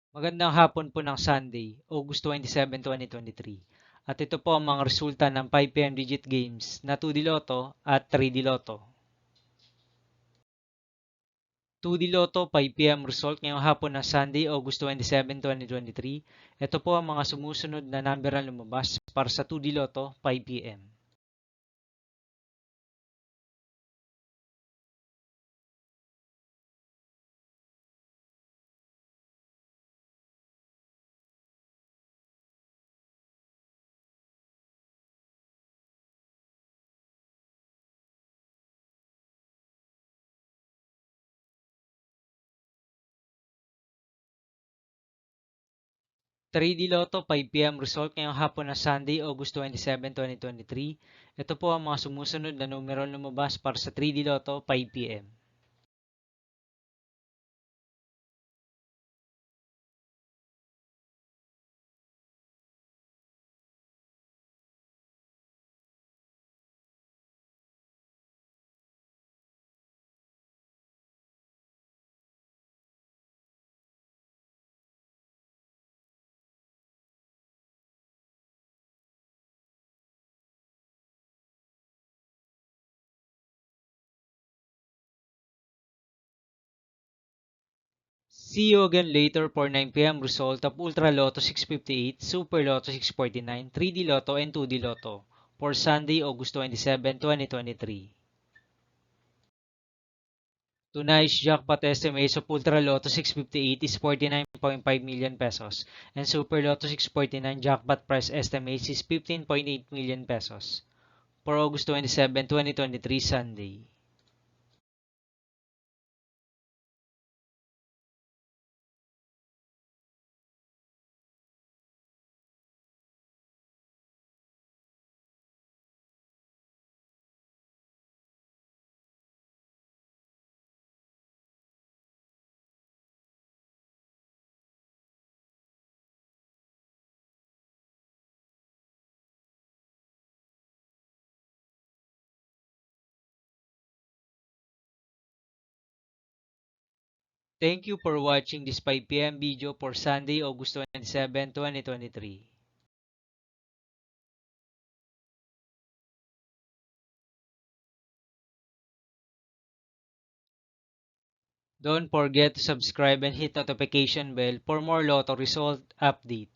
Magandang hapon po ng Sunday, August 27, 2023. At ito po ang mga resulta ng 5pm digit games na 2D Lotto at 3D Lotto. 2D Lotto 5pm result ngayong hapon ng Sunday, August 27, 2023. Ito po ang mga sumusunod na number na lumabas para sa 2D Lotto 5pm. 3D Lotto 5pm result ngayong hapon ng Sunday, August 27, 2023. Ito po ang mga sumusunod na numero lumabas para sa 3D Lotto 5pm. 'See you again later for 9pm result of Ultra Lotto 658, Super Lotto 649, 3D Lotto and 2D Lotto for Sunday, August 27, 2023. Tonight's jackpot estimate of Ultra Lotto 658 is 49.5 million pesos and Super Lotto 649 jackpot price estimates is 15.8 million pesos for August 27, 2023 Sunday. Thank you for watching this 5pm video for Sunday, August 27, 2023. Don't forget to subscribe and hit notification bell for more Lotto result update.